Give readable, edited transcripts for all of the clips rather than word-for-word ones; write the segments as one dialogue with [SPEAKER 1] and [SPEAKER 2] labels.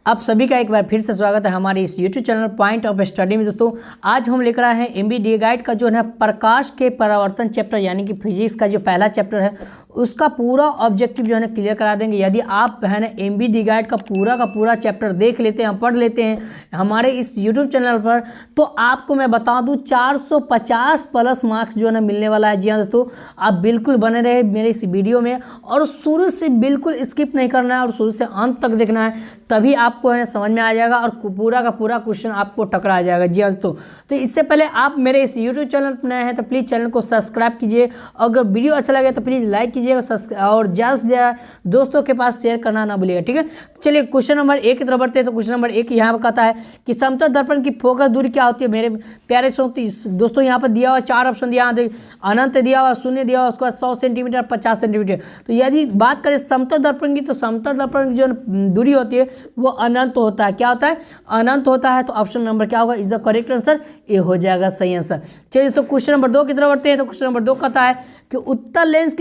[SPEAKER 1] आप सभी का एक बार फिर से स्वागत है हमारे इस YouTube channel point of study में। दोस्तों आज हम लेकर आए हैं एमबीडीए गाइड का जो है प्रकाश के परावर्तन चैप्टर यानी कि फिजिक्स का जो पहला चैप्टर है उसका पूरा ऑब्जेक्टिव जो है ना क्लियर करा देंगे। यदि आप है ना एमबीडीए गाइड का पूरा चैप्टर देख लेते हैं, पढ़ लेते हैं हमारे इस YouTube चैनल पर, तो आपको मैं बता दूँ 450 प्लस मार्क्स जो है ना मिलने वाला है। जी हाँ दोस्तों, आप बिल्कुल बने रहे मेरे इस वीडियो में और शुरू से बिल्कुल स्किप नहीं करना है और शुरू से अंत तक देखना है, तभी आपको है समझ में आ जाएगा और पूरा का पूरा क्वेश्चन आपको टकरा जाएगा। जी हाँ दोस्तों, तो इससे पहले आप मेरे इस यूट्यूब चैनल पर नए हैं तो प्लीज़ चैनल को सब्सक्राइब कीजिए। अगर वीडियो अच्छा लगे तो प्लीज़ लाइक कीजिएगा और ज़्यादा से ज़्यादा दोस्तों के पास शेयर करना ना भूलिएगा। ठीक है, चलिए क्वेश्चन नंबर 1 की तरफ बढ़ते हैं। तो क्वेश्चन नंबर 1 यहाँ पर कहता है कि समतल दर्पण की फोकस दूरी क्या होती है। मेरे प्यारे दोस्तों यहाँ पर दिया हुआ 4 ऑप्शन दिया, अनंत दिया हुआ, शून्य दिया हुआ, उसके बाद 100 सेंटीमीटर, 50 सेंटीमीटर। तो यदि बात करें समतल दर्पण की, तो समतल दर्पण की जो दूरी होती है वो अनंत होता है। क्या होता है? अनंत होता है। तो ऑप्शन नंबर क्या होगा? Is the correct answer, A हो जाएगा सही आंसर। चलिए तो क्वेश्चन नंबर 2 की तरफ बढ़ते हैं। तो क्वेश्चन नंबर 2 कहता है कि उत्तल लेंस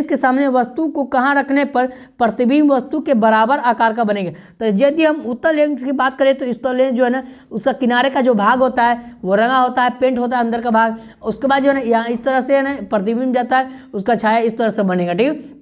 [SPEAKER 1] के सामने वस्तु को कहाँ रखने पर प्रतिबिंब वस्तु के बराबर आकार का बनेगा। तो यदि हम उत्तल लेंस की बात करें तो उत्तल लेंस जो है ना उसका किनारे का जो भाग होता है वो रंगा होता है, पेंट होता है अंदर का भाग। उसके बाद जो है ना यहाँ इस तरह से है ना प्रतिबिंब जाता है, उसका छाया इस तरह से बनेगा। ठीक है,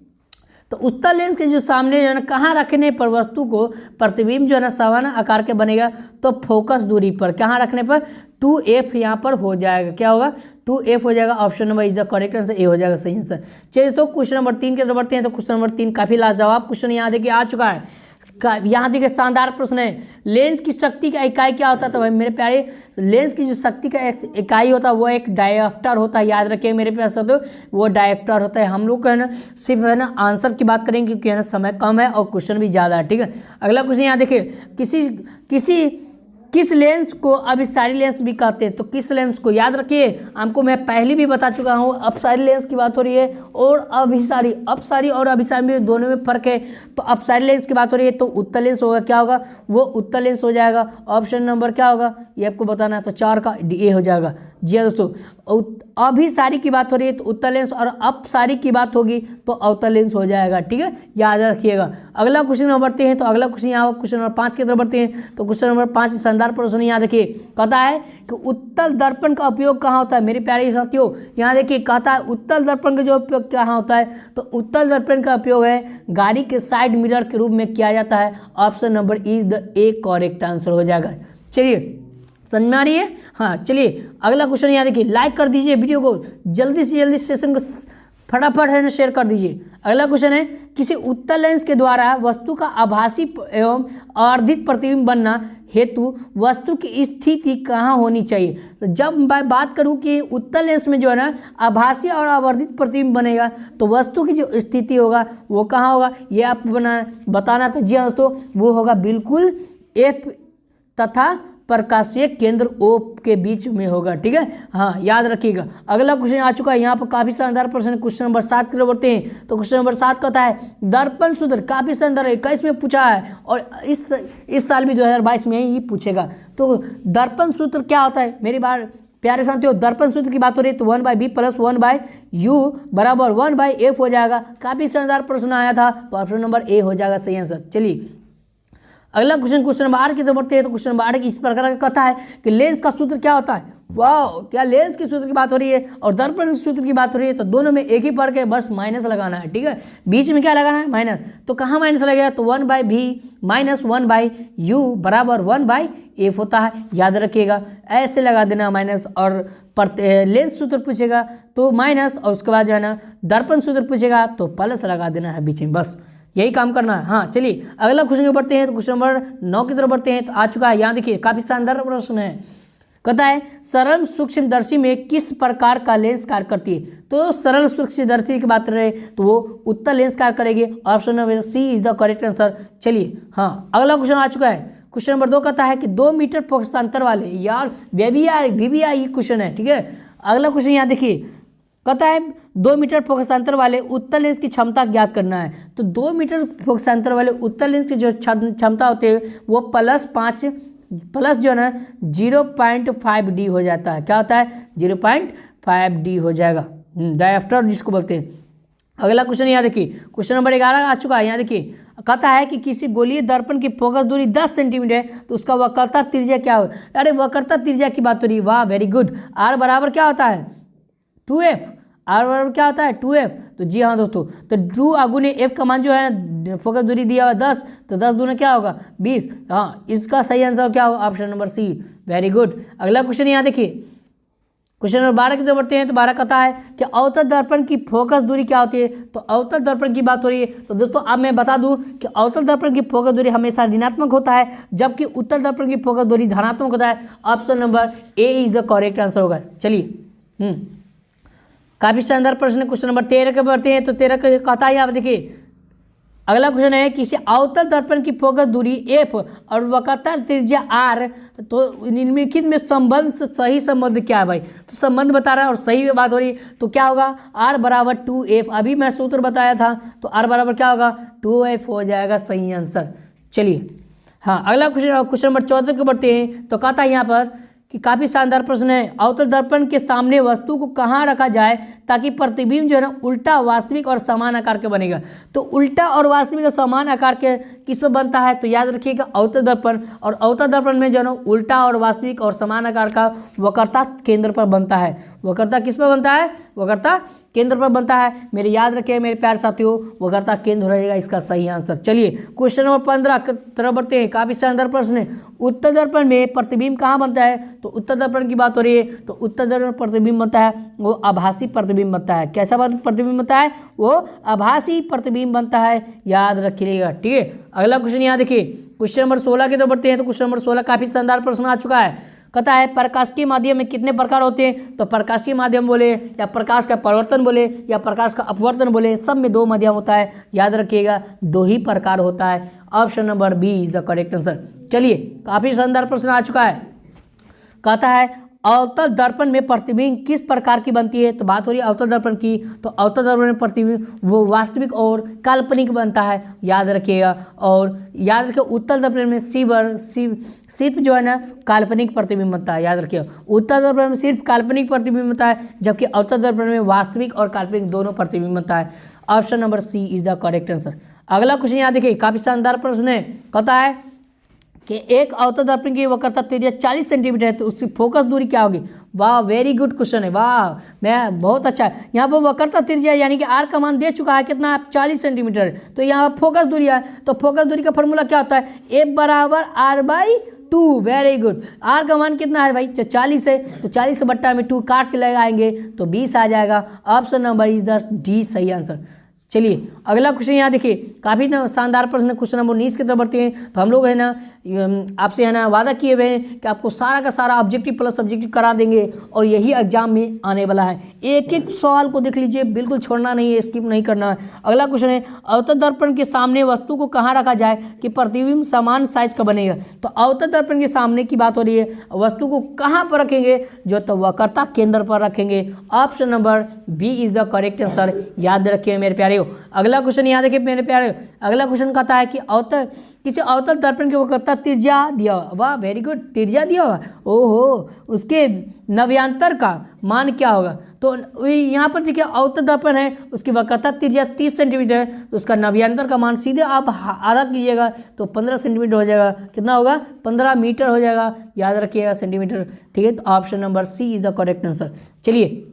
[SPEAKER 1] तो उत्तल लेंस के जो सामने जो है ना कहाँ रखने पर वस्तु को प्रतिबिंब जो है ना समान आकार के बनेगा। तो फोकस दूरी पर कहाँ रखने पर 2f यहाँ पर हो जाएगा। क्या होगा? 2f हो जाएगा। Option number is the correct answer, A हो जाएगा सही आंसर। चलिए तो क्वेश्चन नंबर 3 के तरफ बढ़ते हैं। तो क्वेश्चन नंबर 3 काफी लाजवाब क्वेश्चन यहाँ देखिए आ चुका है। यहाँ देखिए शानदार प्रश्न है, लेंस की शक्ति का इकाई क्या होता है। तो भाई मेरे प्यारे, लेंस की जो शक्ति का इकाई होता है वो एक डायोप्टर होता है। याद रखिए मेरे प्यारे साथियों, वो डायोप्टर होता है। हम लोग का है ना सिर्फ है ना आंसर की बात करेंगे क्योंकि है ना समय कम है और क्वेश्चन भी ज़्यादा है। ठीक है, अगला क्वेश्चन यहाँ देखिए, किस लेंस को अभिसारी लेंस भी कहते हैं। तो किस लेंस को, याद रखिए आपको मैं पहले भी बता चुका हूँ, अपसारी लेंस की बात हो रही है और अभिसारी, अपसारी और अभिसारी में दोनों में फर्क है। तो अपसारी लेंस की बात हो रही है तो उत्तल लेंस होगा। क्या होगा? वो उत्तल लेंस हो जाएगा। ऑप्शन नंबर क्या होगा ये आपको बताना है, तो 4 का ए हो जाएगा। जी हाँ दोस्तों, अभिसारी की बात हो रही है तो उत्तल लेंस और अपसारी की बात होगी तो अवतल लेंस हो जाएगा। ठीक है, याद रखिएगा। अगला क्वेश्चन नंबर बढ़ते हैं। तो अगला क्वेश्चन यहाँ क्वेश्चन नंबर 5 की तरफ बढ़ते हैं। तो क्वेश्चन नंबर 5 शानदार प्रश्न यहाँ देखिए, कहता है कि उत्तल दर्पण का उपयोग कहाँ होता है। मेरे प्यारे साथियों यहाँ देखिए, कहता है उत्तल दर्पण का जो उपयोग कहाँ होता है। तो उत्तल दर्पण का उपयोग है गाड़ी के साइड मिरर के रूप में किया जाता है। Option number is the A correct answer हो जाएगा। चलिए समझ में आ रही है? हाँ, चलिए अगला क्वेश्चन यहाँ देखिए, लाइक कर दीजिए वीडियो को, जल्दी से जल्दी सेशन को फटाफट है ना शेयर कर दीजिए। अगला क्वेश्चन है, किसी उत्तल लेंस के द्वारा वस्तु का आभासी एवं आवर्धित प्रतिबिंब बनना हेतु वस्तु की स्थिति कहाँ होनी चाहिए। तो जब मैं बात करूँ कि उत्तल लेंस में जो है ना आभासी और आवर्धित प्रतिबिंब बनेगा तो वस्तु की जो स्थिति होगा वो कहाँ होगा ये आपको बताना। तो जी हाँ दोस्तों, वो होगा बिल्कुल एफ तथा प्रकाशीय केंद्र ओ के बीच में होगा। ठीक है, हाँ याद रखिएगा। अगला क्वेश्चन आ चुका है यहाँ पर, काफी शानदार प्रश्न, क्वेश्चन नंबर 7 की तरफ बढ़ते हैं। तो क्वेश्चन नंबर 7 कहता है दर्पण सूत्र, काफी शानदार है, 21 में पूछा है और इस साल भी 2022 में ही पूछेगा। तो दर्पण सूत्र क्या होता है मेरी बार प्यारे साथियों, दर्पण सूत्र की बात हो रही है तो 1/b + 1/u बराबर 1/f हो जाएगा। काफी शानदार प्रश्न आया था, तो ऑप्शन नंबर ए हो जाएगा सही आंसर। चलिए अगला क्वेश्चन नंबर 8 की तरफ बढ़ते हैं। तो क्वेश्चन नंबर 8 इस प्रकार का कहता है कि लेंस का सूत्र क्या होता है। वाह, क्या लेंस के सूत्र की बात हो रही है और दर्पण के सूत्र की बात हो रही है, तो दोनों में एक ही फर्क है, बस माइनस लगाना है। ठीक है, बीच में क्या लगाना है? माइनस। तो कहाँ माइनस लगेगा? तो 1/b - 1/u बराबर 1/f होता है। याद रखिएगा, ऐसे लगा देना माइनस, और लेंस सूत्र पूछेगा तो माइनस, और उसके बाद जो है ना दर्पण सूत्र पूछेगा तो प्लस लगा देना है बीच में, बस यही काम करना है। हाँ चलिए अगला क्वेश्चन में बढ़ते हैं। तो क्वेश्चन नंबर 9 की तरफ बढ़ते हैं। तो आ चुका है यहाँ देखिए, काफी शानदार प्रश्न है, कहता है सरल सूक्ष्मदर्शी में किस प्रकार का लेंस कार्य करती है। तो सरल सूक्ष्मदर्शी की बात रहे तो वो उत्तल लेंस कार्य करेगी। Option number C is the correct answer. चलिए हाँ अगला क्वेश्चन आ चुका है। क्वेश्चन नंबर 2 कहता है कि 2 मीटर फोकसांतर वाले, यार VBI ये क्वेश्चन है। ठीक है, अगला क्वेश्चन यहाँ देखिए, कहता है 2 मीटर फोकसांतर वाले उत्तल लेंस की क्षमता ज्ञात करना है। तो 2 मीटर फोकसांतर वाले उत्तल लेंस की जो क्षमता होती है वो प्लस जो है ना 0.5D हो जाता है। क्या होता है? 0.5D हो जाएगा, डायोप्टर जिसको बोलते हैं। अगला क्वेश्चन यहाँ देखिए, क्वेश्चन नंबर 11 आ चुका है। यहाँ देखिए कहता है कि किसी गोलीय दर्पण की फोकस दूरी 10 सेंटीमीटर है तो उसका वक्रता त्रिज्या क्या हो। अरे वक्रता त्रिज्या की बात हो रही है, वाह वेरी गुड। आर बराबर क्या होता है 2f, आर बराबर क्या होता है 2f। तो जी हाँ दोस्तों, तो 2 आगुने f का मान जो है फोकस दूरी दिया हुआ 10, तो 10 दूना क्या होगा 20। हाँ, इसका सही आंसर क्या होगा option number C, very good. अगला क्वेश्चन यहाँ देखिए, क्वेश्चन नंबर 12 की तरफ बढ़ते हैं। तो 12 कहता है कि अवतल दर्पण की फोकस दूरी क्या होती है। तो अवतल दर्पण की बात हो रही है। तो दोस्तों अब मैं बता दूं कि अवतल दर्पण की फोकस दूरी हमेशा ऋणात्मक होता है, जबकि उत्तल दर्पण की फोकस दूरी धनात्मक होता है। Option number A is the correct answer होगा। चलिए काफी शानदार प्रश्न। क्वेश्चन नंबर 13 के बढ़ते हैं। तो 13 का कहता है, आप देखिए अगला क्वेश्चन है, किसी अवतल दर्पण की फोकस दूरी f और वक्रता त्रिज्या r, तो निम्नलिखित में संबंध सही संबंध क्या है भाई। तो संबंध बता रहा है और सही बात हो रही है, तो क्या होगा r बराबर 2f। अभी मैं सूत्र बताया था, तो r बराबर क्या होगा 2f हो जाएगा सही आंसर। चलिए हाँ, अगला क्वेश्चन नंबर 14 के बढ़ते हैं। तो कहता है यहाँ पर कि काफ़ी शानदार प्रश्न है, अवतल दर्पण के सामने वस्तु को कहाँ रखा जाए ताकि प्रतिबिंब जो है ना उल्टा, वास्तविक और समान आकार के बनेगा। तो उल्टा और वास्तविक और समान आकार के किस में बनता है, तो याद रखिएगा अवतल दर्पण। और अवतल दर्पण में जो है ना उल्टा और वास्तविक और समान आकार का वक्रता केंद्र पर बनता है। वक्रता किस पर बनता है, वक्रता केंद्र पर बनता है। मेरे याद रखिए मेरे प्यारे साथियों, वक्रता केंद्र रहेगा इसका सही आंसर। चलिए क्वेश्चन नंबर 15 की तरफ बढ़ते हैं। काफी शानदार प्रश्न है, उत्तल दर्पण में प्रतिबिंब कहाँ बनता है। तो उत्तल दर्पण की बात हो रही है, तो उत्तल दर्पण प्रतिबिंब बनता है वो आभासी प्रतिबिंब बनता है। कैसा प्रतिबिंब बनता है, वो आभासी प्रतिबिंब बनता है, याद रखिएगा। ठीक है, अगला क्वेश्चन यहाँ देखिए, क्वेश्चन नंबर 16 की तरफ बढ़ते हैं। तो क्वेश्चन नंबर 16 काफी शानदार प्रश्न आ चुका है। कहता है प्रकाश माध्यम में कितने प्रकार होते हैं। तो प्रकाशीय माध्यम बोले या प्रकाश का परिवर्तन बोले या प्रकाश का अपवर्तन बोले, सब में 2 माध्यम होता है, याद रखिएगा 2 ही प्रकार होता है। Option number B is the correct answer. चलिए काफी शानदार प्रश्न आ चुका है। कहता है अवतल दर्पण में प्रतिबिंब किस प्रकार की बनती है। तो बात हो रही है अवतल दर्पण की, तो अवतल दर्पण में प्रतिबिंब वो वास्तविक और काल्पनिक बनता है, याद रखिएगा। और याद रखिए उत्तल दर्पण में सिर्फ जो है ना काल्पनिक प्रतिबिंब बनता है, याद रखिए। उत्तल दर्पण में सिर्फ काल्पनिक प्रतिबिंब बनता है, जबकि अवतल दर्पण में वास्तविक और काल्पनिक दोनों प्रतिबिंब बनता है। Option number C is the correct answer. अगला क्वेश्चन यहाँ देखिए, काफी शानदार प्रश्न है। कहता है कि एक अवतल दर्पण की वक्रता त्रिज्या 40 सेंटीमीटर है, तो उसकी फोकस दूरी क्या होगी। वाह वेरी गुड क्वेश्चन है, वाह मैं बहुत अच्छा है। यहाँ पर वक्रता त्रिज्या यानी कि आर का मान दे चुका है कितना, 40 सेंटीमीटर है। तो यहाँ फोकस दूरी है, तो फोकस दूरी का फॉर्मूला क्या होता है, एफ बराबर r/2। Very good. आर का मान कितना है भाई, 40 है, तो 40 से बट्टा में 2 काट के लगाएंगे तो 20 आ जाएगा। Option number is the D सही आंसर। चलिए अगला क्वेश्चन यहाँ देखिए, काफ़ी ना शानदार प्रश्न। क्वेश्चन नंबर 19 की तरफ बढ़ते हैं। तो हम लोग है ना आपसे है ना वादा किए हुए हैं कि आपको सारा का सारा ऑब्जेक्टिव प्लस सब्जेक्टिव करा देंगे, और यही एग्जाम में आने वाला है। एक एक सवाल को देख लीजिए, बिल्कुल छोड़ना नहीं है, स्किप नहीं करना है। अगला क्वेश्चन है, अवतल दर्पण के सामने वस्तु को कहाँ रखा जाए कि प्रतिबिंब समान साइज का बनेगा। तो अवतल दर्पण के सामने की बात हो रही है, वस्तु को कहाँ पर रखेंगे, जो तो वक्रता केंद्र पर रखेंगे। Option number B is the correct answer, याद रखिए मेरे प्यारे। अगला क्वेश्चन यहाँ देखिए मेरे प्यारे, अगला क्वेश्चन कहता है कि किसी अवतल दर्पण की वक्रता त्रिज्या दिया हुआ, वाह वेरी गुड, त्रिज्या दिया हुआ, ओहो उसके नव्यांतर का मान क्या होगा। तो यहाँ पर देखिए अवतल दर्पण है, उसकी वक्रता त्रिज्या 30 सेंटीमीटर है, तो उसका नव्यांतर का मान सीधे आप आधा कीजिएगा तो 15 सेंटीमीटर हो जाएगा। कितना होगा, 15 मीटर हो जाएगा, याद रखिएगा सेंटीमीटर। ठीक है, तो option number C is the correct answer. चलिए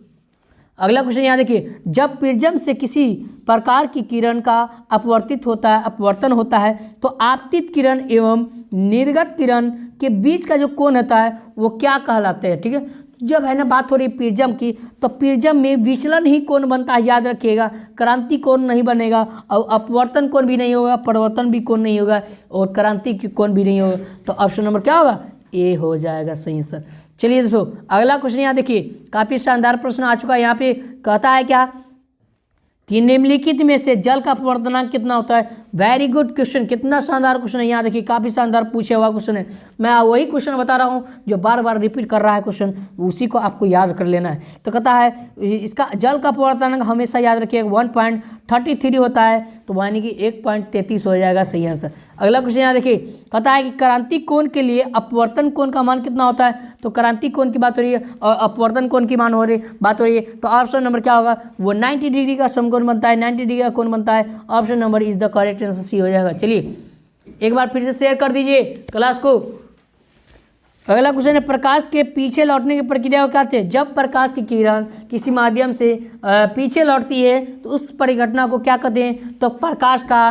[SPEAKER 1] अगला क्वेश्चन यहाँ देखिए, जब प्रिज्म से किसी प्रकार की किरण का अपवर्तन होता है तो आपतित किरण एवं निर्गत किरण के बीच का जो कोण होता है वो क्या कहलाते हैं। ठीक है, जब है ना बात हो रही है प्रिज्म की, तो प्रिज्म में विचलन ही कोण बनता है, याद रखिएगा। क्रांति कोण नहीं बनेगा, और अपवर्तन कोण भी नहीं होगा, परिवर्तन भी कोण नहीं होगा, और क्रांति कोण भी नहीं होगा। तो ऑप्शन नंबर क्या होगा, ए हो जाएगा सही आंसर। चलिए दोस्तों अगला क्वेश्चन यहाँ देखिए, काफी शानदार प्रश्न आ चुका है। यहाँ पे कहता है क्या कि निम्नलिखित में से जल का अपवर्तनांक कितना होता है। वेरी गुड क्वेश्चन, कितना शानदार क्वेश्चन है। यहाँ देखिए काफ़ी शानदार पूछे हुआ क्वेश्चन है। मैं वही क्वेश्चन बता रहा हूँ जो बार बार रिपीट कर रहा है क्वेश्चन, उसी को आपको याद कर लेना है। तो कहता है इसका जल का अपवर्तनांक हमेशा याद रखिए 1.33 होता है, तो यानी कि 1.33 हो जाएगा सही आंसर। अगला क्वेश्चन यहाँ देखिए, कहता है कि क्रांति कोण के लिए अपवर्तन कोण का मान कितना होता है। तो क्रांति कोण की बात हो रही है और अपवर्तन कोण की बात हो रही है, तो ऑप्शन नंबर क्या होगा, वो 90 डिग्री का समकोण कोण बनता है, 90 डिग्री का कोण बनता है। Option number is the correct answer, C हो जाएगा। चलिए एक बार फिर से शेयर कर दीजिए क्लास को। अगला क्वेश्चन है, प्रकाश के पीछे लौटने की प्रक्रिया को कहते हैं। जब प्रकाश की किरण किसी माध्यम से पीछे लौटती है तो उस परिघटना को क्या कहते हैं, तो प्रकाश का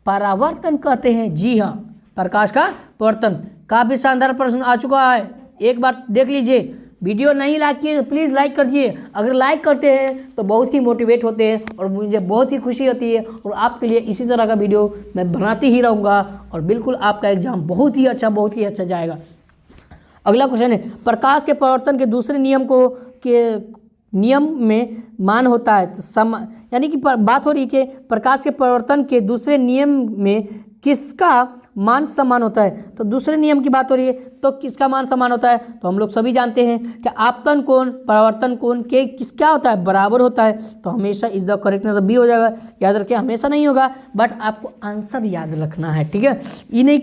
[SPEAKER 1] परावर्तन कहते हैं। जी हाँ, प्रकाश का परावर्तन। काफ़ी शानदार प्रश्न आ चुका है, एक बार देख लीजिए। वीडियो नहीं लाइक किए तो प्लीज़ लाइक कर दीजिए। अगर लाइक करते हैं तो बहुत ही मोटिवेट होते हैं और मुझे बहुत ही खुशी होती है, और आपके लिए इसी तरह का वीडियो मैं बनाती ही रहूँगा और बिल्कुल आपका एग्जाम बहुत ही अच्छा जाएगा। अगला क्वेश्चन है, प्रकाश के परावर्तन के दूसरे नियम नियम में मान होता है तो यानी कि बात हो रही है कि प्रकाश के परावर्तन के दूसरे नियम में किसका मान समान होता है। तो दूसरे नियम की बात हो रही है तो किसका मान समान होता है, तो हम लोग सभी जानते हैं कि आपतन कोण परावर्तन कोण के क्या होता है, बराबर होता है। तो हमेशा इस द करेक्ट आंसर बी हो जाएगा। याद रखिए, हमेशा नहीं होगा बट आपको आंसर याद रखना है, ठीक है। ये नहीं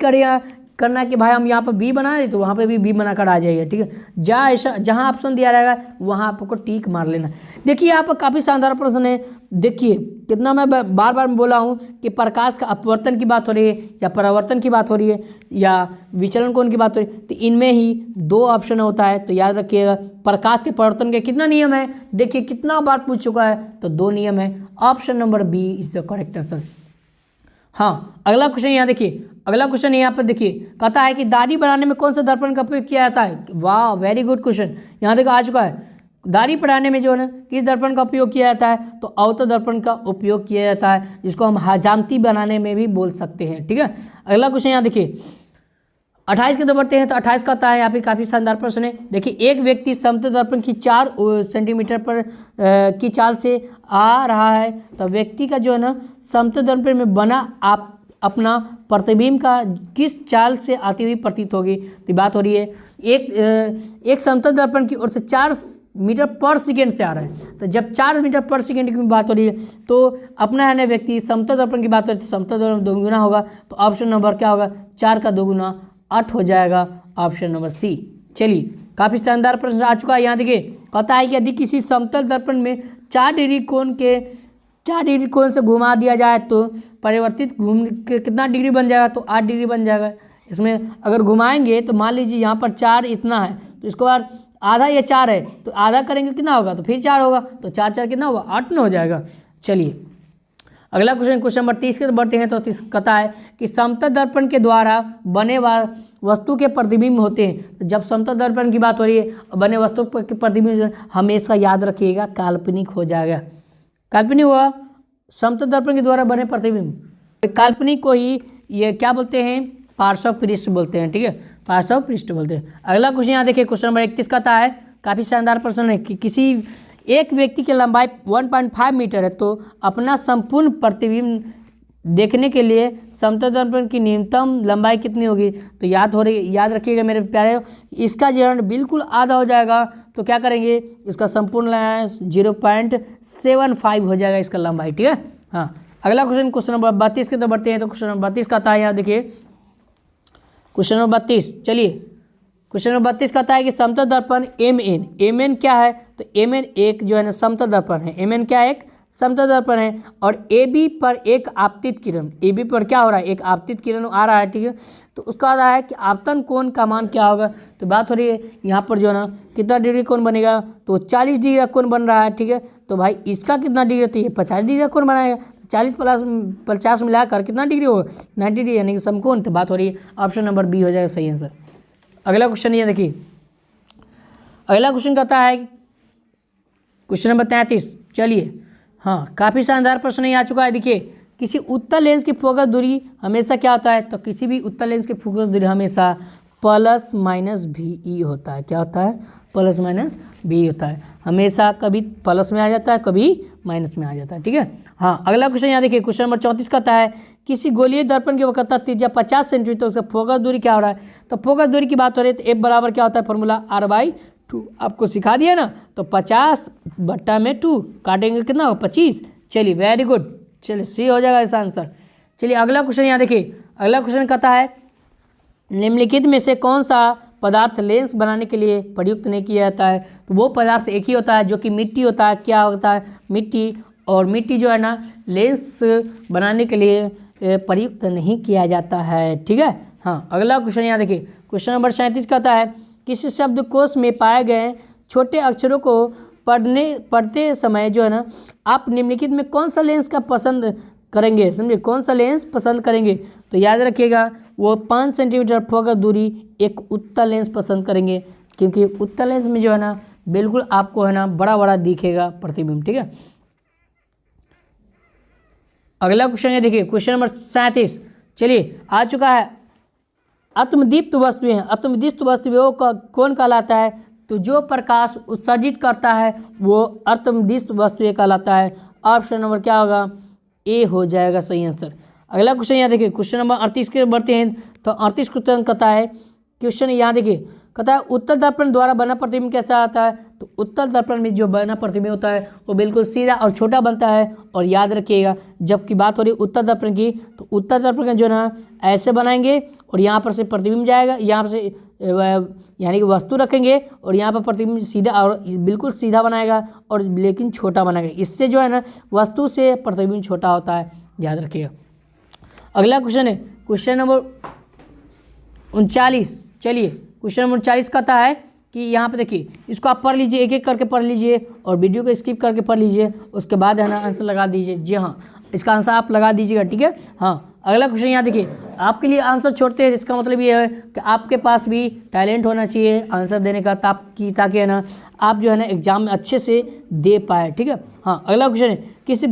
[SPEAKER 1] करना कि भाई हम यहाँ पर बी बना रहे तो वहाँ पे भी बी बनाकर आ जाइए, ठीक है। जहाँ ऑप्शन दिया रहेगा वहाँ आपको टिक मार लेना। देखिए यहाँ पर काफ़ी शानदार प्रश्न है। देखिए कितना मैं बार बार बोला हूँ कि प्रकाश का अपवर्तन की बात हो रही है या परावर्तन की बात हो रही है या विचलन कोण की बात हो रही है, तो इनमें ही दो ऑप्शन होता है। तो याद रखिएगा, प्रकाश के परावर्तन के कितना नियम है, देखिए कितना बार पूछ चुका है, तो 2 नियम है। Option number B is the correct answer. हाँ, अगला क्वेश्चन यहाँ देखिए, अगला क्वेश्चन यहाँ पर देखिए, कहता है कि दाढ़ी बनाने में कौन सा दर्पण का उपयोग किया जाता है। वाह, वेरी गुड क्वेश्चन यहाँ देखो आ चुका है। दाढ़ी बढ़ाने में जो है ना किस दर्पण का उपयोग किया जाता है, तो अवतल दर्पण का उपयोग किया जाता है, जिसको हम हजामती बनाने में भी बोल सकते हैं, ठीक है। अगला क्वेश्चन यहाँ देखिए 28 के दो बढ़ते हैं। तो 28 का आता है यहाँ पे काफ़ी शानदार प्रश्न है। देखिए, एक व्यक्ति समतल दर्पण की 4 सेंटीमीटर पर की चाल से आ रहा है, तो व्यक्ति का जो है ना समतल दर्पण में बना आप अपना प्रतिबिंब का किस चाल से आती हुई प्रतीत होगी। तो बात हो रही है एक समतल दर्पण की ओर से 4 मीटर पर सेकेंड से आ रहा है। तो जब 4 मीटर पर सेकेंड की बात हो रही है तो अपना है ना व्यक्ति समतल दर्पण की बात हो रही है, तो समतल दर्पण 2 गुना होगा। तो ऑप्शन नंबर क्या होगा, 4 का 2 गुना 8 हो जाएगा। Option number C. चलिए, काफ़ी शानदार प्रश्न आ चुका है। यहाँ देखिए, कहता है कि यदि किसी समतल दर्पण में 4 डिग्री कोण से घुमा दिया जाए तो परिवर्तित घूम के कितना डिग्री बन जाएगा, तो 8 डिग्री बन जाएगा। इसमें अगर घुमाएंगे तो मान लीजिए यहाँ पर 4 इतना है, तो इसको बाद आधा ये 4 है, तो आधा करेंगे कितना होगा, तो फिर 4 होगा, तो 4 4 कितना होगा, 8 न हो जाएगा। चलिए अगला क्वेश्चन नंबर 30 के बढ़ते हैं। तो 30 कहता है कि समतल दर्पण के द्वारा बने वस्तु के प्रतिबिंब होते हैं। तो जब समतल दर्पण की बात हो रही है, बने वस्तु के प्रतिबिंब हमेशा याद रखिएगा काल्पनिक हो जाएगा। काल्पनिक हुआ समतल दर्पण के द्वारा बने प्रतिबिंब, काल्पनिक को ही ये क्या बोलते हैं, पार्श्व पृष्ठ बोलते हैं, ठीक है, पार्श्व पृष्ठ बोलते हैं। अगला क्वेश्चन यहाँ देखिए, क्वेश्चन नंबर 31 कहता है, काफ़ी शानदार प्रश्न है कि किसी एक व्यक्ति की लंबाई 1.5 मीटर है, तो अपना संपूर्ण प्रतिबिंब देखने के लिए समतल दर्पण की न्यूनतम लंबाई कितनी होगी। तो याद रखिएगा मेरे प्यारे, इसका जो बिल्कुल आधा हो जाएगा। तो क्या करेंगे, इसका संपूर्ण 0.75 हो जाएगा इसका लंबाई, ठीक है। हाँ, अगला क्वेश्चन नंबर 32 के तो बढ़ते हैं। तो क्वेश्चन नंबर 32 कहता है, यहाँ देखिए क्वेश्चन नंबर 32। चलिए, क्वेश्चन नंबर 32 कहता है कि समतल दर्पण एम एन क्या है। तो एम एन एक जो है ना समतल दर्पण है, एम एन क्या है, एक समतल दर्पण है। और ए बी पर एक आपतित किरण, ए बी पर क्या हो रहा है, एक आपतित किरण आ रहा है, ठीक है। तो उसका आ रहा है कि आपतन कोण का मान क्या होगा। तो बात हो रही है यहाँ पर जो है ना कितना डिग्री कोण बनेगा, तो 40 डिग्री का कोण बन रहा है, ठीक है। तो भाई इसका कितना डिग्री होती है, 50 डिग्री का कोण बनाएगा। 40 प्लस 50 मिलाकर कितना डिग्री होगा, 90 डिग्री, यानी कि समकोण। तो बात हो रही है ऑप्शन नंबर बी हो जाएगा सही आंसर। अगला क्वेश्चन ये देखिए, अगला क्वेश्चन कहता है क्वेश्चन नंबर 33। चलिए, हाँ, काफ़ी शानदार प्रश्न ये आ चुका है। देखिए, किसी उत्तल लेंस की फोकस दूरी हमेशा क्या होता है, तो किसी भी उत्तल लेंस की फोकस दूरी हमेशा प्लस माइनस भी होता है। क्या होता है, प्लस माइनस भी होता है, हमेशा कभी प्लस में आ जाता है, कभी माइनस में आ जाता है, ठीक है। हाँ, अगला क्वेश्चन यहाँ देखिए, क्वेश्चन नंबर 34 कहता है किसी गोलीय दर्पण की वक्रता त्रिज्या 50 सेंटीमीटर, तो उसका फोकस दूरी क्या हो रहा है। तो फोकस दूरी की बात हो रही है, तो एफ बराबर क्या होता है, फॉर्मूला r/2 आपको सिखा दिया ना। तो 50/2 काटेंगे कितना होगा, 25। चलिए, वेरी गुड, चलिए सी हो जाएगा इसका आंसर। चलिए अगला क्वेश्चन यहाँ देखिए, अगला क्वेश्चन कहता है निम्नलिखित में से कौन सा पदार्थ लेंस बनाने के लिए प्रयुक्त नहीं किया जाता है। तो वो पदार्थ एक ही होता है जो कि मिट्टी होता है। क्या होता है, मिट्टी और मिट्टी जो है ना लेंस बनाने के लिए प्रयुक्त नहीं किया जाता है। ठीक है। हाँ, अगला क्वेश्चन यहाँ देखिए, क्वेश्चन नंबर 37 कहता है किसी शब्दकोश में पाए गए छोटे अक्षरों को पढ़ते समय जो है ना आप निम्नलिखित में कौन सा लेंस का पसंद करेंगे, समझे, कौन सा लेंस पसंद करेंगे? तो याद रखिएगा वो 5 सेंटीमीटर फोकस दूरी एक उत्तल लेंस पसंद करेंगे, क्योंकि उत्तल लेंस में जो है ना बिल्कुल आपको है ना बड़ा बड़ा दिखेगा प्रतिबिंब। ठीक है। अगला क्वेश्चन है देखिए, क्वेश्चन नंबर 37 चलिए आ चुका है। आत्मदीप्त वस्तुएं, आत्मदीप्त वस्तुओं का कौन कहलाता है? तो जो प्रकाश उत्सर्जित करता है वो आत्मदीप्त वस्तुएं कहलाता है। ऑप्शन नंबर क्या होगा? ए हो जाएगा सही आंसर। अगला क्वेश्चन यहाँ देखिए, क्वेश्चन नंबर 38 के बढ़ते हैं। तो 38 क्वेश्चन कहता है, क्वेश्चन यहाँ देखिए कहता है उत्तल दर्पण द्वारा बना प्रतिबिंब कैसा आता है? तो उत्तल दर्पण में जो बना प्रतिबिंब होता है वो बिल्कुल सीधा और छोटा बनता है। और याद रखिएगा जबकि बात हो रही है उत्तल दर्पण की, तो उत्तल दर्पण का जो ना ऐसे बनाएंगे और यहाँ पर से प्रतिबिंब जाएगा, यहाँ पर से यानी कि वस्तु रखेंगे और यहाँ पर प्रतिबिंब सीधा और बिल्कुल सीधा बनाएगा और लेकिन छोटा बनाएगा। इससे जो है ना वस्तु से प्रतिबिंब छोटा होता है, याद रखिएगा। अगला क्वेश्चन है क्वेश्चन नंबर 39। चलिए क्वेश्चन नंबर 40 कहता है कि यहाँ पे देखिए इसको आप पढ़ लीजिए, एक एक करके पढ़ लीजिए और वीडियो को स्किप करके पढ़ लीजिए, उसके बाद है ना आंसर लगा दीजिए। जी हाँ, इसका आंसर आप लगा दीजिएगा। ठीक है। हाँ, अगला क्वेश्चन यहाँ देखिए, आपके लिए आंसर छोड़ते हैं, इसका मतलब ये है कि आपके पास भी टैलेंट होना चाहिए आंसर देने का, ताकि है ना आप जो है ना एग्जाम में अच्छे से दे पाए। ठीक है। हाँ, अगला क्वेश्चन है किसी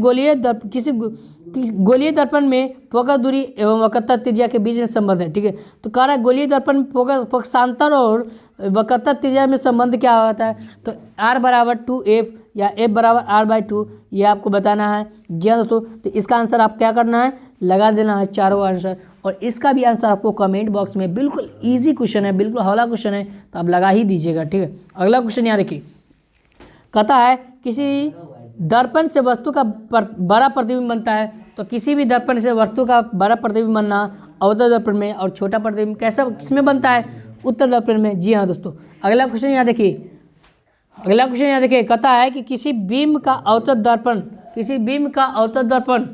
[SPEAKER 1] गोलीय दर्पण में फोकस दूरी एवं वक्रता त्रिज्या के बीच में संबंध है। ठीक है। तो कह रहा है गोलीय दर्पण में फोकसांतर और वक्रता त्रिज्या में संबंध क्या होता है? तो R बराबर 2F या F बराबर R/2, ये आपको बताना है। जी हाँ दोस्तों, तो इसका आंसर आप क्या करना है? लगा देना है चारों आंसर। और इसका भी आंसर आपको कमेंट बॉक्स में, बिल्कुल ईजी क्वेश्चन है, बिल्कुल हौला क्वेश्चन है, तो आप लगा ही दीजिएगा। ठीक है। अगला क्वेश्चन यहाँ देखिए, कहता है किसी दर्पण से वस्तु का बड़ा प्रतिबिंब बनता है। तो किसी भी दर्पण से वस्तु का बड़ा प्रतिबिंब बनना अवतल दर्पण में और छोटा प्रतिबिंब कैसा किसमें बनता है? उत्तल दर्पण में। जी हाँ दोस्तों। अगला क्वेश्चन यहाँ देखिए, कहता है कि किसी बीम का अवतल दर्पण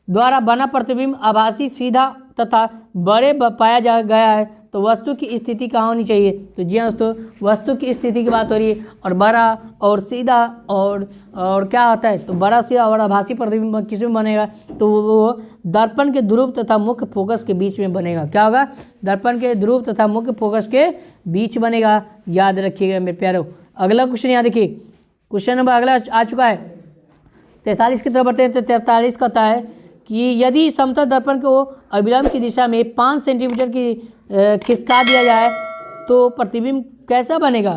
[SPEAKER 1] द्वारा बना प्रतिबिंब आभासी, सीधा तथा बड़े पाया गया है, तो वस्तु की स्थिति कहाँ होनी चाहिए? तो जी हाँ दोस्तों, वस्तु की स्थिति की बात हो रही है और बड़ा और सीधा और क्या होता है? तो बड़ा, सीधा और आभासी प्रतिबिंब किस में बनेगा? तो वो दर्पण के ध्रुव तथा मुख्य फोकस के बीच में बनेगा। क्या होगा? दर्पण के ध्रुव तथा मुख्य फोकस के बीच बनेगा, याद रखिएगा मेरे प्यारों। अगला क्वेश्चन यहाँ देखिए, क्वेश्चन नंबर अगला आ चुका है 43 की तरफ बढ़ते हैं। तो 43 कहता है कि यदि समतल दर्पण को अभिलंब की दिशा में 5 सेंटीमीटर की खिसका दिया जाए तो प्रतिबिंब कैसा बनेगा?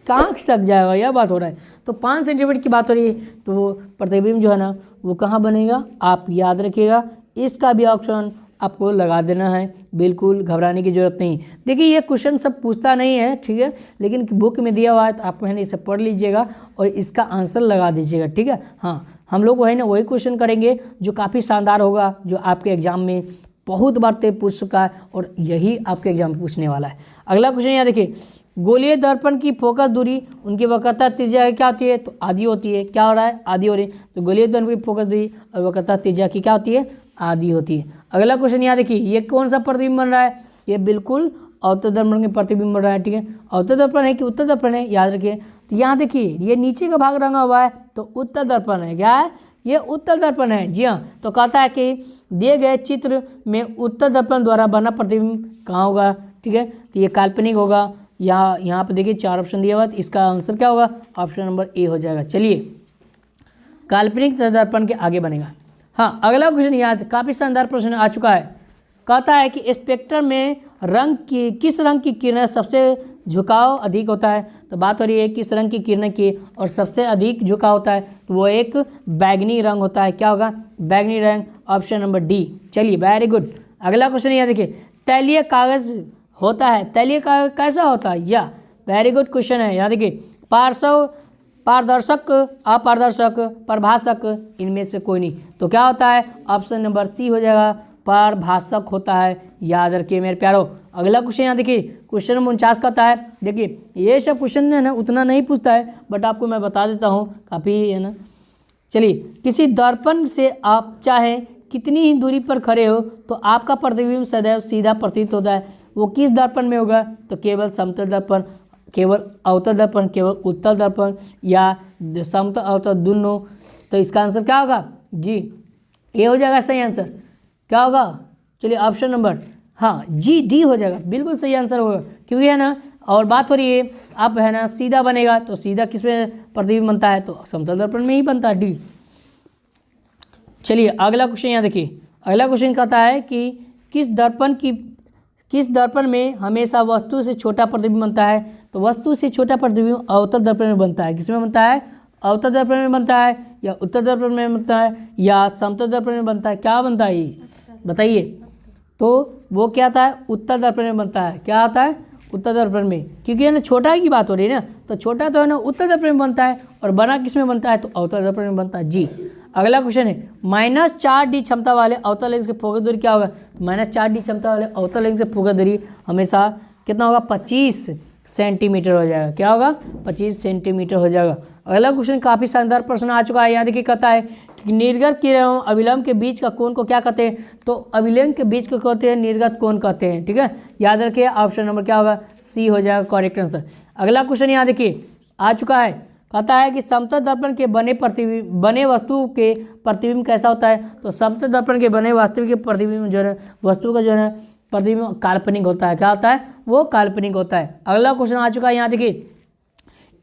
[SPEAKER 1] कहाँ खिसक जाएगा, यह बात हो रहा है। तो 5 सेंटीमीटर की बात हो रही है, तो वो प्रतिबिंब जो है ना वो कहाँ बनेगा? आप याद रखिएगा, इसका भी ऑप्शन आपको लगा देना है, बिल्कुल घबराने की जरूरत नहीं। देखिए ये क्वेश्चन सब पूछता नहीं है, ठीक है, लेकिन बुक में दिया हुआ है तो आप है ना इसे पढ़ लीजिएगा और इसका आंसर लगा दीजिएगा। ठीक है। हाँ, हम लोग है ना वही क्वेश्चन करेंगे जो काफ़ी शानदार होगा, जो आपके एग्जाम में बहुत बार पूछ चुका है और यही आपके एग्जाम में पूछने वाला है। अगला क्वेश्चन यहाँ देखिए, गोलीय दर्पण की फोकस दूरी उनकी वक्रता त्रिज्या क्या होती है? तो आधी होती है। क्या हो रहा है? आधी हो रही है। तो गोलीय दर्पण की फोकस दूरी और वक्रता त्रिज्या की क्या होती है? आधी होती है। अगला क्वेश्चन यहाँ देखिए, ये कौन सा प्रतिबिंब बन रहा है? ये बिल्कुल अवतल दर्पण के प्रतिबिंब बन रहा है। ठीक है। अवतल दर्पण है कि उत्तल दर्पण है, याद रखिए। तो यहाँ देखिए ये नीचे का भाग रंगा हुआ है तो उत्तल दर्पण है। क्या है? ये उत्तल दर्पण है। जी हाँ। तो कहता है कि दिए गए चित्र में उत्तल दर्पण द्वारा बना प्रतिबिंब कहाँ होगा? ठीक है। तो ये काल्पनिक होगा। यहाँ पे देखिए 4 ऑप्शन दिया हुआ है, इसका आंसर क्या होगा? ऑप्शन नंबर ए हो जाएगा। चलिए, काल्पनिक दर्पण के आगे बनेगा। हाँ, अगला क्वेश्चन याद, काफ़ी शानदार प्रश्न आ चुका है। कहता है कि स्पेक्ट्रम में किस रंग की किरण सबसे झुकाव अधिक होता है? तो बात हो रही है किस रंग की किरण की और सबसे अधिक झुकाव होता है, तो वो एक बैगनी रंग होता है। क्या होगा? बैगनी रंग, ऑप्शन नंबर डी। चलिए, वेरी गुड। अगला क्वेश्चन यहाँ देखिए, तैलीय कागज होता है, तैलीय कागज कैसा होता है? या वेरी गुड क्वेश्चन है। यहाँ देखिए, पारदर्शक, अपारदर्शक, प्रभाषक, इनमें से कोई नहीं। तो क्या होता है? ऑप्शन नंबर सी हो जाएगा, पारभाषक होता है, याद रखिए मेरे प्यारो। अगला क्वेश्चन यहाँ देखिए, क्वेश्चन नंबर 49 कहता है, देखिए ये सब क्वेश्चन है ना उतना नहीं पूछता है, बट आपको मैं बता देता हूँ, काफ़ी है ना चलिए, किसी दर्पण से आप चाहे कितनी ही दूरी पर खड़े हो तो आपका प्रतिबिंब सदैव सीधा प्रतीत होता है। वो किस दर्पण में होगा? तो केवल समतल दर्पण, केवल अवतल दर्पण, केवल उत्तल दर्पण या समतल अवतल दोनों। तो इसका आंसर क्या होगा? जी, ये हो जाएगा सही आंसर। क्या होगा? चलिए ऑप्शन नंबर, हाँ जी, डी हो जाएगा, बिल्कुल सही आंसर होगा। क्योंकि है ना, और बात हो रही है अब है ना सीधा बनेगा, तो सीधा किस में प्रतिबिंब बनता है? तो समतल दर्पण में ही बनता है, डी। चलिए अगला क्वेश्चन यहाँ देखिए। अगला क्वेश्चन कहता है कि किस दर्पण में हमेशा वस्तु से छोटा प्रतिबिंब बनता है? तो वस्तु से छोटा प्रतिबिंब अवतल दर्पण में बनता है। किसमें बनता है? अवतल दर्पण में बनता है, या उत्तल दर्पण में बनता है, या समतल दर्पण में बनता है? क्या बनता है ये बताइए? तो वो क्या आता है? उत्तल दर्पण में बनता है। क्या आता है? उत्तल दर्पण में, क्योंकि है ना छोटा की बात हो रही है ना, तो छोटा तो है ना उत्तल दर्पण में बनता है, और बड़ा किस में बनता है? तो अवतल दर्पण में बनता है, जी। अगला क्वेश्चन है, -4D क्षमता वाले अवतल लेंस की फोकस दूरी क्या होगा? -4D क्षमता वाले अवतल लेंस की फोकस दूरी हमेशा कितना होगा? 25 सेंटीमीटर हो जाएगा। क्या होगा? 25 सेंटीमीटर हो जाएगा। अगला क्वेश्चन काफ़ी शानदार प्रश्न आ चुका है। यहाँ देखिए कहता है कि निर्गत किरण एवं अभिलंब के बीच का कोण को क्या कहते हैं? तो अभिलंब के बीच को कहते हैं निर्गत कोण कहते हैं। ठीक है, याद रखिए ऑप्शन नंबर क्या होगा? सी हो जाएगा करेक्ट आंसर। अगला क्वेश्चन यहाँ देखिए आ चुका है, कहता है कि समतल दर्पण के बने वस्तु के प्रतिबिंब कैसा होता है? तो समतल दर्पण के बने वास्तविक प्रतिबिंब जो है वस्तु का जो है प्रतिबिंब काल्पनिक होता है। क्या होता है? वो काल्पनिक होता है। अगला क्वेश्चन आ चुका है, यहाँ देखिए,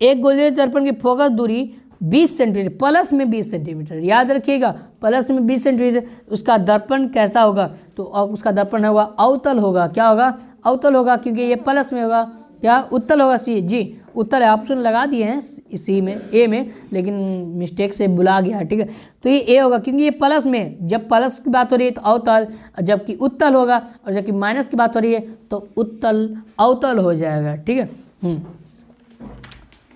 [SPEAKER 1] एक गोलीय दर्पण की फोकस दूरी 20 सेंटीमीटर, प्लस में 20 सेंटीमीटर, याद रखिएगा प्लस में 20 सेंटीमीटर। उसका दर्पण कैसा होगा? तो उसका दर्पण होगा अवतल होगा। क्या होगा? अवतल होगा, क्योंकि ये प्लस में होगा। क्या? उत्तल होगा, सी, जी उत्तल है। ऑप्शन लगा दिए हैं सी में, ए में, लेकिन मिस्टेक से बुला गया है। ठीक है, तो ये ए होगा, क्योंकि ये प्लस में, जब प्लस की बात हो रही है तो अवतल, जबकि उत्तल होगा, और जबकि माइनस की बात हो रही है तो उत्तल अवतल हो जाएगा। ठीक है।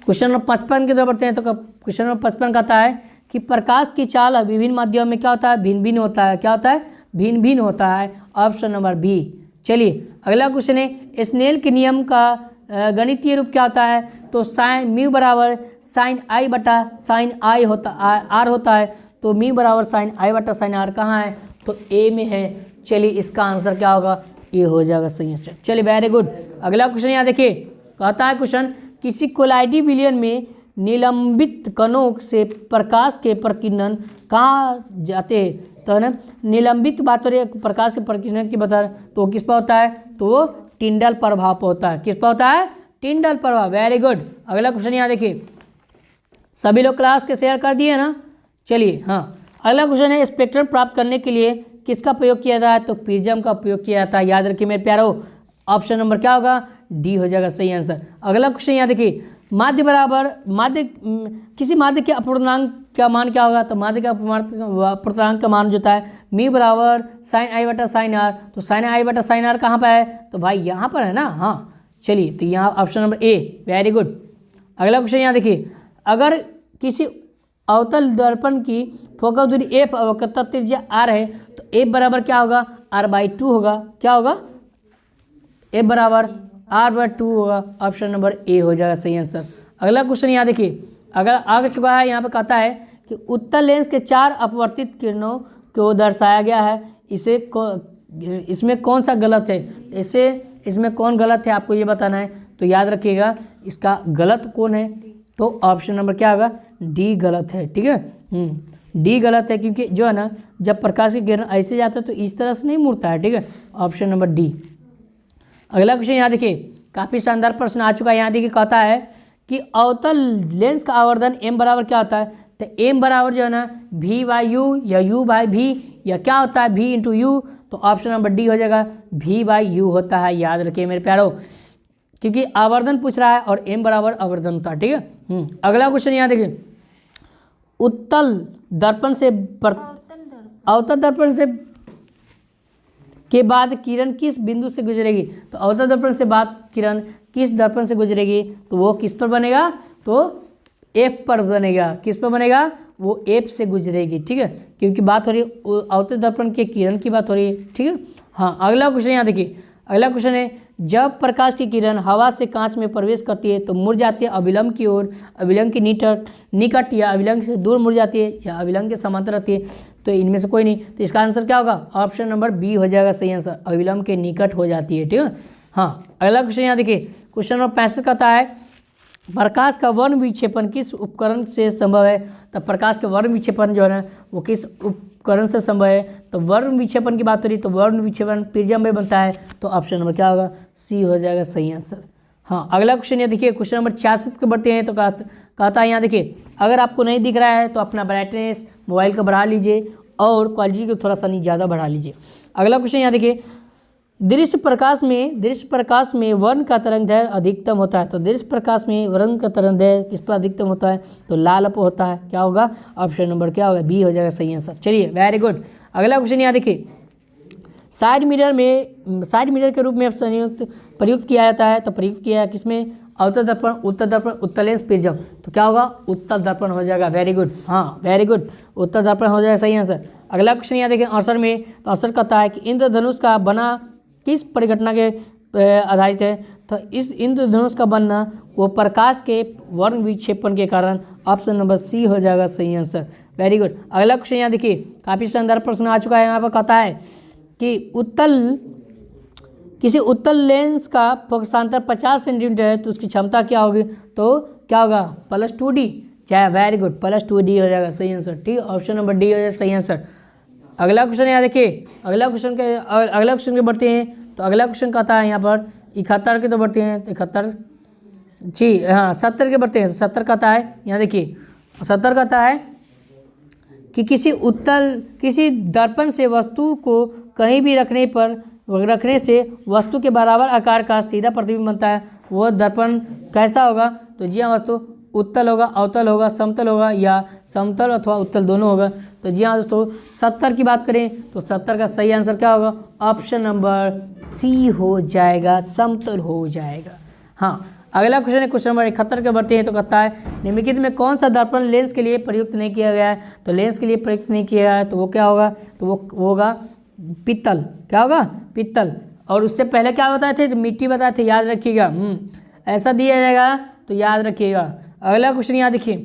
[SPEAKER 1] क्वेश्चन नंबर 55 की तरफ बढ़ते हैं। तो क्वेश्चन नंबर 55 कहता है कि प्रकाश की चाल विभिन्न माध्यमों में क्या होता है? भिन्न भिन्न होता है। क्या होता है? भिन्न भिन्न होता है। Option number B. चलिए अगला क्वेश्चन है, स्नेल के नियम का गणितीय रूप क्या होता है? तो साइन म्यू बराबर साइन आई बटा साइन आई होता आर होता है। तो म्यू बराबर साइन आई बटा साइन आर कहाँ है? तो ए में है। चलिए इसका आंसर क्या होगा? ये हो जाएगा सही आंसर। चलिए वेरी गुड। अगला क्वेश्चन यहाँ देखिए, कहता है क्वेश्चन, किसी कोलाइडी विलयन में निलंबित कणों से प्रकाश के प्रकीर्णन कहाँ जाते हैं? तो है ना निलंबित बात हो रही है, प्रकाश के प्रकीर्णन की बता, तो किस पर होता है? तो वो टिंडल प्रभाव पर होता है। किस पर होता है? टिंडल प्रभाव। Very good. अगला क्वेश्चन यहाँ देखिए, सभी लोग क्लास के शेयर कर दिए ना? चलिए हाँ, अगला क्वेश्चन है, स्पेक्ट्रम प्राप्त करने के लिए किसका प्रयोग किया जाता है? तो प्रिज्म का प्रयोग किया जाता है। याद रखिए मेरे प्यारो, ऑप्शन नंबर क्या होगा? डी हो जाएगा सही आंसर। अगला क्वेश्चन यहाँ देखिए, माध्य बराबर किसी माध्य के अपूर्णांक का मान क्या होगा? तो माध्य का अपूर्णांक का मान जो होता है मी बराबर साइन आई बटा साइन आर। तो साइन आई बटा साइन आर कहाँ पर है? तो भाई यहाँ पर है ना। हाँ चलिए, तो यहाँ option number A, very good. अगला क्वेश्चन यहाँ देखिए, अगर किसी अवतल दर्पण की फोकस दूरी एफ अवकता त्रिज्या आर है तो एफ बराबर क्या होगा? r/2 होगा। क्या होगा? एफ बराबर r/2 होगा। ऑप्शन नंबर ए हो जाएगा सही आंसर। अगला क्वेश्चन यहाँ देखिए, अगर आ चुका है, यहाँ पे कहता है कि उत्तल लेंस के 4 अपवर्तित किरणों को दर्शाया गया है, इसमें कौन सा गलत है? इसमें कौन गलत है आपको ये बताना है। तो याद रखिएगा इसका गलत कौन है? तो ऑप्शन नंबर क्या होगा? डी गलत है। ठीक है, डी गलत है, क्योंकि जो है ना जब प्रकाश की किरण ऐसे जाता है तो इस तरह से नहीं मुड़ता है। ठीक है, ऑप्शन नंबर डी। अगला क्वेश्चन यहाँ देखिए, काफ़ी शानदार प्रश्न आ चुका है। यहाँ देखिए कहता है कि अवतल लेंस का आवर्धन m बराबर क्या होता है? तो m बराबर जो है ना v/u या u/v या क्या होता है? v × u। तो ऑप्शन नंबर डी हो जाएगा, v/u होता है। याद रखिए मेरे प्यारो, क्योंकि आवर्धन पूछ रहा है और m बराबर आवर्धन होता है। ठीक है। अगला क्वेश्चन यहाँ देखिए, अवतल दर्पण से के बाद किरण किस बिंदु से गुजरेगी? तो अवतल दर्पण से बाद किरण किस दर्पण से गुजरेगी? तो वो किस पर बनेगा? तो एफ पर बनेगा। किस पर बनेगा? वो एफ से गुजरेगी। ठीक है, क्योंकि बात हो रही है अवतल दर्पण के किरण की बात हो रही है। ठीक है। हाँ, अगला क्वेश्चन यहाँ देखिए, अगला क्वेश्चन है, जब प्रकाश की किरण हवा से कांच में प्रवेश करती है तो मुड़ जाती है अभिलंब की ओर, अभिलंब के निकट या अभिलंब से दूर मुड़ जाती है या अभिलंब के समांतर रहती है, तो इनमें से कोई नहीं। तो इसका आंसर क्या होगा? ऑप्शन नंबर बी हो जाएगा सही आंसर, अभिलंब के निकट हो जाती है। ठीक है, हाँ। अगला क्वेश्चन यहाँ देखिए, क्वेश्चन नंबर 65 कहता है प्रकाश का वर्ण विक्षेपण किस उपकरण से संभव है? तो प्रकाश का वर्ण विक्षेपण जो है ना वो किस उपकरण से संभव है? तो वर्ण विक्षेपण की बात हो रही तो वर्ण विक्षेपण प्रिज्म में बनता है, तो ऑप्शन नंबर क्या होगा? सी हो जाएगा सही आंसर। हाँ, अगला क्वेश्चन ये देखिए, क्वेश्चन नंबर 66 को बढ़ते हैं। तो कहता है यहाँ देखिए, अगर आपको नहीं दिख रहा है तो अपना ब्राइटनेस मोबाइल का बढ़ा लीजिए और क्वालिटी को थोड़ा सा नहीं ज़्यादा बढ़ा लीजिए। अगला क्वेश्चन यहाँ देखिए, दृश्य प्रकाश में वर्ण का तरंगदैर्घ्य अधिकतम होता है। तो दृश्य प्रकाश में वर्ण का तरंगदैर्घ्य किस पर अधिकतम होता है? तो लाल पर होता है। क्या होगा? ऑप्शन नंबर क्या होगा? बी हो जाएगा सही आंसर। चलिए, वेरी गुड। अगला क्वेश्चन यहाँ देखिए, साइड मिरर के रूप में प्रयुक्त किया जाता है। तो प्रयुक्त किया है किसमें? अवतल दर्पण, उत्तल दर्पण, उत्तल लेंस, प्रिज्म। तो क्या होगा? उत्तल दर्पण हो जाएगा। वेरी गुड, हाँ वेरी गुड, उत्तल दर्पण हो जाएगा सही आंसर। अगला क्वेश्चन यहाँ देखिए आंसर में, तो आंसर कहता है कि इंद्रधनुष का बना किस परिघटना के आधारित है? तो इस इंद्रधनुष का बनना वो प्रकाश के वर्ण विक्षेपण के कारण, ऑप्शन नंबर सी हो जाएगा सही आंसर। Very good. अगला क्वेश्चन यहाँ देखिए, काफ़ी शानदार प्रश्न आ चुका है। यहाँ पर कहता है कि किसी उत्तल लेंस का फोकसांतर 50 सेंटीमीटर है तो उसकी क्षमता क्या होगी? तो क्या होगा? +2D। क्या? वेरी गुड, +2D हो जाएगा सही आंसर। ठीक है, ऑप्शन नंबर डी हो जाएगा सही आंसर। अगला क्वेश्चन यहाँ देखिए, अगला क्वेश्चन के बढ़ते हैं। तो अगला क्वेश्चन कहता है यहाँ पर 71 के, तो बढ़ते हैं 71 जी हाँ 70 के बढ़ते हैं। 70 कहता है यहाँ देखिए, 70 कहता है कि किसी दर्पण से वस्तु को कहीं भी रखने से वस्तु के बराबर आकार का सीधा प्रतिबिंब बनता है। वह दर्पण कैसा होगा? तो जी हाँ दोस्तों, उत्तल होगा, अवतल होगा, समतल होगा या समतल अथवा उत्तल दोनों होगा। तो जी हाँ दोस्तों, 70 की बात करें तो 70 का सही आंसर क्या होगा? ऑप्शन नंबर सी हो जाएगा, समतल हो जाएगा। हाँ, अगला क्वेश्चन है क्वेश्चन नंबर 71 के बढ़ते हैं। तो कहता है निम्नलिखित में कौन सा दर्पण लेंस के लिए प्रयुक्त नहीं किया गया है? तो लेंस के लिए प्रयुक्त नहीं किया गया है तो वो क्या होगा? तो वो होगा पित्तल। क्या होगा? पित्तल। और उससे पहले क्या बताए थे? तो मिट्टी बताए थे, याद रखिएगा। ऐसा दिया जाएगा तो याद रखिएगा। अगला क्वेश्चन यहाँ देखिए,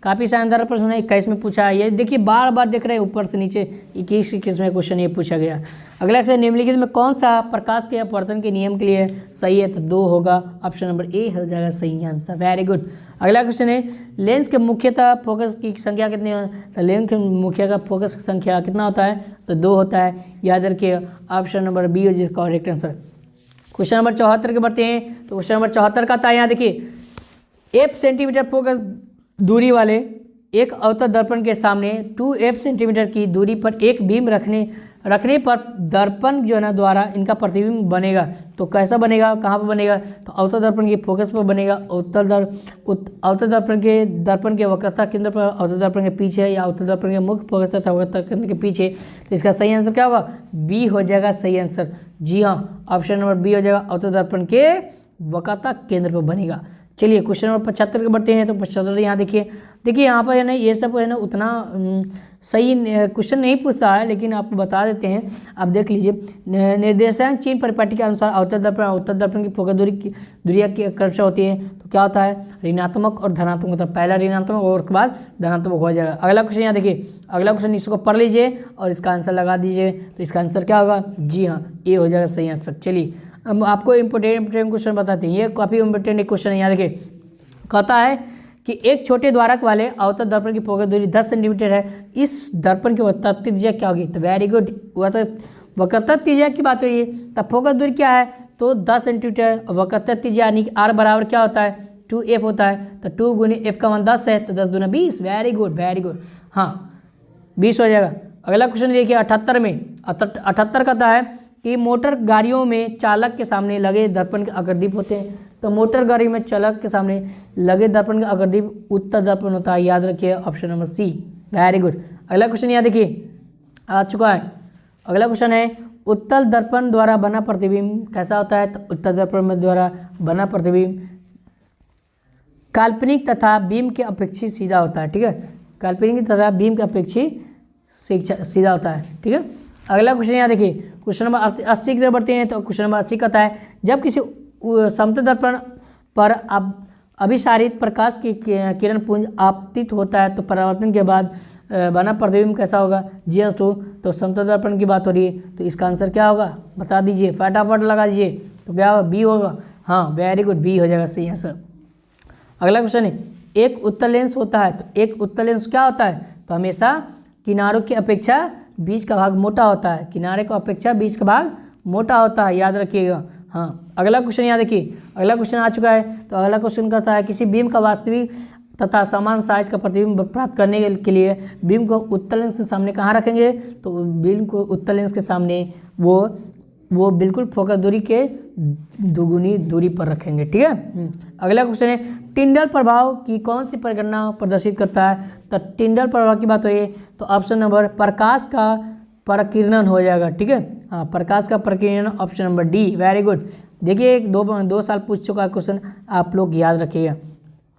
[SPEAKER 1] काफ़ी शानदार प्रश्न है, 21 में पूछा है। ये देखिए बार बार देख रहे हैं ऊपर से नीचे 21 में क्वेश्चन ये पूछा गया। अगला क्वेश्चन, निम्नलिखित में कौन सा प्रकाश के अपवर्तन के नियम के लिए सही है? तो 2 होगा, ऑप्शन नंबर ए हो जाएगा सही आंसर। Very good. अगला क्वेश्चन है, लेंस के मुख्यतः फोकस की संख्या कितनी है? तो लेंस के मुख्य का फोकस की संख्या कितना होता है? तो 2 होता है, याद रखिए। ऑप्शन नंबर बी हो जिसका करेक्ट आंसर। क्वेश्चन नंबर 74 के बढ़ते हैं। तो क्वेश्चन नंबर 74 का था यहाँ देखिए, f सेंटीमीटर फोकस दूरी वाले एक अवतल दर्पण के सामने 2f सेंटीमीटर की दूरी पर एक बीम रखने पर दर्पण जो है ना द्वारा इनका प्रतिबिंब बनेगा। तो कैसा बनेगा? कहाँ पर बनेगा? तो अवतल दर्पण के फोकस पर बनेगा, अवतल दर्पण के वक्रता केंद्र पर, अवतल दर्पण के पीछे या अवतल दर्पण के मुख्य फोकस तथा वक्रता केंद्र के पीछे। तो इसका सही आंसर क्या होगा? बी हो जाएगा सही आंसर। जी हाँ, ऑप्शन नंबर बी हो जाएगा, अवतल दर्पण के वक्रता केंद्र पर बनेगा। चलिए क्वेश्चन नंबर 75 के बढ़ते हैं। तो 75 यहाँ देखिए यहाँ पर है ना ये सब है ना उतना सही क्वेश्चन नहीं पूछता है, लेकिन आपको बता देते हैं, आप देख लीजिए। निर्देशांक चिन्ह परिपाटी के अनुसार अवतल दर्पण उत्तल दर्पण की फोकस दूरिया की क्रमशः होती है। तो क्या होता है? ऋणात्मक और धनात्मक होता है। पहला ऋणात्मक और उसके बाद धनात्मक हो जाएगा। अगला क्वेश्चन यहाँ देखिए, अगला क्वेश्चन इसको पढ़ लीजिए और इसका आंसर लगा दीजिए। तो इसका आंसर क्या होगा? जी हाँ, ए हो जाएगा सही आंसर। चलिए अब आपको इंपोर्टेंट क्वेश्चन बताते हैं, ये काफ़ी इंपोर्टेंट क्वेश्चन है। यहाँ देखिए कहता है कि एक छोटे द्वारक वाले अवतल दर्पण की फोकस दूरी 10 सेंटीमीटर है, इस दर्पण की वक्रता त्रिज्या क्या होगी? तो वेरी गुड, वक्रता त्रिज्या की बात हो रही है, तब फोकस दूरी क्या है? तो 10 सेंटीमीटर। वक्रता त्रिज्या यानी कि आर बराबर क्या होता है? 2f होता है। तो 2 गुने f का मान 10 है, तो 10 दूना 20। वेरी गुड वेरी गुड, हाँ 20 हो जाएगा। अगला क्वेश्चन देखिए 78 में, 78 कहता है कि मोटर गाड़ियों में चालक के सामने लगे दर्पण के अग्रदीप होते हैं। तो मोटर गाड़ी में चालक के सामने लगे दर्पण का अग्रदीप उत्तल दर्पण होता है, याद रखिए option number C. Very good. अगला क्वेश्चन यहाँ देखिए आ चुका है। अगला क्वेश्चन है, उत्तल दर्पण द्वारा बना प्रतिबिंब कैसा होता है? तो उत्तल दर्पण द्वारा बना प्रतिबिंब काल्पनिक तथा बीम के अपेक्षित सीधा होता है। ठीक है, काल्पनिक तथा बीम के अपेक्षित सीधा होता है। ठीक है, अगला क्वेश्चन यहाँ देखिए, क्वेश्चन नंबर 80 की तरफ बढ़ते हैं। तो क्वेश्चन नंबर 80 कहता है जब किसी समतल दर्पण पर अभिसारित प्रकाश की किरण पुंज आपतित होता है तो परावर्तन के बाद बना प्रतिबिंब कैसा होगा? जी हाँ तो समतल दर्पण की बात हो रही है, तो इसका आंसर क्या होगा बता दीजिए, फटाफट लगा दीजिए। तो क्या होगा? बी होगा। हाँ वेरी गुड, बी हो जाएगा सही आंसर। अगला क्वेश्चन है एक उत्तल लेंस होता है, तो एक उत्तल लेंस क्या होता है? तो हमेशा किनारों की अपेक्षा बीच का भाग मोटा होता है, किनारे की अपेक्षा बीच का भाग मोटा होता है, याद रखिएगा। हाँ अगला क्वेश्चन यहाँ देखिए, अगला क्वेश्चन आ चुका है। तो अगला क्वेश्चन कहता है किसी बीम का वास्तविक तथा समान साइज का प्रतिबिंब प्राप्त करने के लिए बीम को उत्तल लेंस के सामने कहाँ रखेंगे? तो बीम को उत्तल लेंस के सामने वो बिल्कुल फोकस दूरी के दुगुनी दूरी पर रखेंगे, ठीक है। अगला क्वेश्चन है टिंडल प्रभाव की कौन सी परिगणना प्रदर्शित करता है? तो टिंडल प्रभाव की बात हो रही है तो ऑप्शन नंबर प्रकाश का प्रकीर्णन हो जाएगा, ठीक है। हाँ प्रकाश का प्रकीर्णन, option number D, very good. देखिए 2 साल पूछ चुका है क्वेश्चन, आप लोग याद रखिएगा।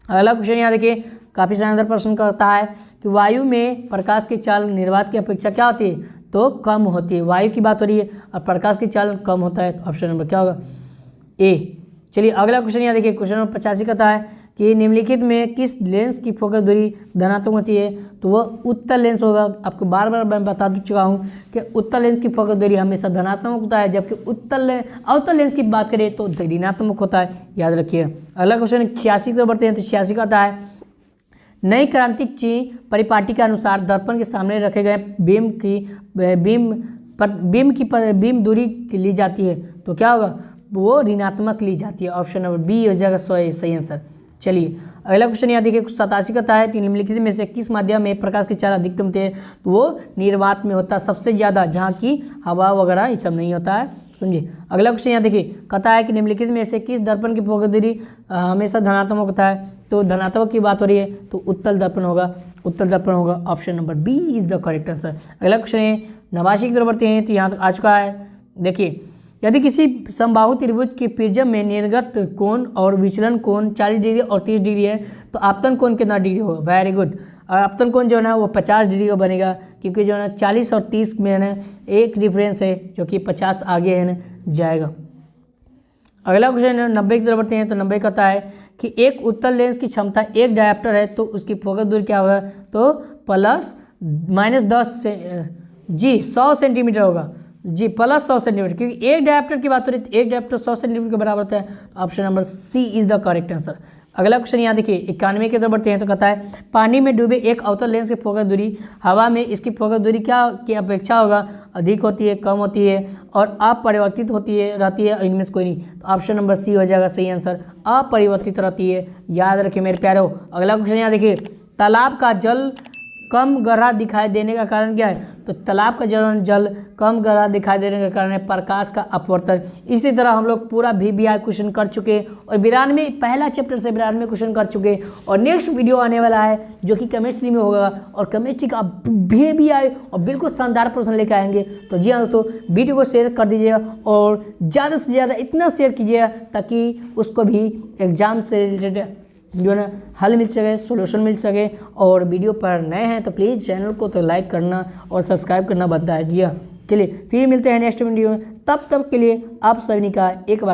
[SPEAKER 1] अगला क्वेश्चन यहाँ देखिए, काफ़ी शानदार प्रश्न कहता है कि वायु में प्रकाश की चाल निर्वात की अपेक्षा क्या होती है? तो कम होती है। वायु की बात हो रही है और प्रकाश की चाल कम होता है, तो ऑप्शन नंबर क्या होगा? ए। चलिए अगला क्वेश्चन यहाँ देखिए, क्वेश्चन नंबर 85 कहता है कि निम्नलिखित में किस लेंस की फोकस दूरी धनात्मक होती है? तो वह उत्तल लेंस होगा। आपको बार बार मैं बता चुका हूँ कि उत्तल लेंस की फोकस दूरी हमेशा धनात्मक होता है, जबकि अवतल लेंस की बात करें तो ऋणात्मक होता है, याद रखिए। अगला क्वेश्चन 86 की बढ़ते हैं। तो 86 कहता है नई क्रांतिक परिपाटी के अनुसार दर्पण के सामने रखे गए बीम दूरी ली जाती है, तो क्या होगा? वो ऋणात्मक ली जाती है, ऑप्शन नंबर बी हो जाएगा सही आंसर। चलिए अगला क्वेश्चन यहाँ देखिए, 87 कहता है कि निम्नलिखित में से किस माध्यम में प्रकाश की चाल अधिकतम होती है? तो वो निर्वात में होता है सबसे ज़्यादा, जहाँ की हवा वगैरह ये सब नहीं होता है, समझिए। अगला क्वेश्चन यहाँ देखिए, कहता है कि निम्नलिखित में से किस दर्पण की फोकस दूरी हमेशा धनात्मक होता है? तो धनात्मक की बात हो रही है तो उत्तल दर्पण होगा, option number B is the correct answer. अगला क्वेश्चन है 89 की तरफ बढ़ते हैं। तो यहाँ तक आ चुका है। देखिए यदि किसी समबाहु त्रिभुज के प्रिज्म में निर्गत कोण और विचलन कोण 40 डिग्री और 30 डिग्री है तो आपतन कोण कितना डिग्री होगा? Very good. आपतन कोण जो है ना वो 50 डिग्री का बनेगा, क्योंकि जो है ना 40 और 30 में है ना एक डिफरेंस है जो कि 50 आगे है ना जाएगा। अगला क्वेश्चन 90 की तरफ बढ़ते हैं। तो 90 कहता है कि एक उत्तल लेंस की क्षमता एक डायप्टर है तो उसकी फोकस दूरी क्या होगा? तो +-10 जी 100 सेंटीमीटर होगा, जी +100 सेंटीमीटर, क्योंकि एक डायप्टर की बात हो रही है, एक डायप्टर 100 सेंटीमीटर के बराबर होता है, option number C is the correct answer. अगला क्वेश्चन यहाँ देखिए 91 की तरफ बढ़ते हैं। तो कहता है पानी में डूबे एक अवतल लेंस की फोकस दूरी हवा में इसकी फोकस दूरी क्या की अपेक्षा होगा? अधिक होती है, कम होती है और अपरिवर्तित रहती है, इनमें से कोई नहीं, तो ऑप्शन नंबर सी हो जाएगा सही आंसर, अपरिवर्तित रहती है, याद रखिए मेरे प्यारो। अगला क्वेश्चन यहाँ देखिए, तालाब का जल कम गहरा दिखाई देने का कारण क्या है? तो तालाब का जल कम गहरा दिखाई देने का कारण है प्रकाश का अपवर्तन। इसी तरह हम लोग पूरा VBI क्वेश्चन कर चुके और 92 पहला चैप्टर से 92 क्वेश्चन कर चुके और नेक्स्ट वीडियो आने वाला है जो कि केमिस्ट्री में होगा और केमिस्ट्री का VBI और बिल्कुल शानदार प्रश्न लेकर आएंगे। तो जी हाँ दोस्तों, वीडियो को शेयर कर दीजिएगा और ज़्यादा से ज़्यादा इतना शेयर कीजिएगा ताकि उसको भी एग्जाम से रिलेटेड जो है ना हल मिल सके, सॉल्यूशन मिल सके। और वीडियो पर नए हैं तो प्लीज़ चैनल को तो लाइक करना और सब्सक्राइब करना बनता है। जी हाँ, चलिए फिर मिलते हैं नेक्स्ट वीडियो में, तब तक के लिए आप सभी का एक बार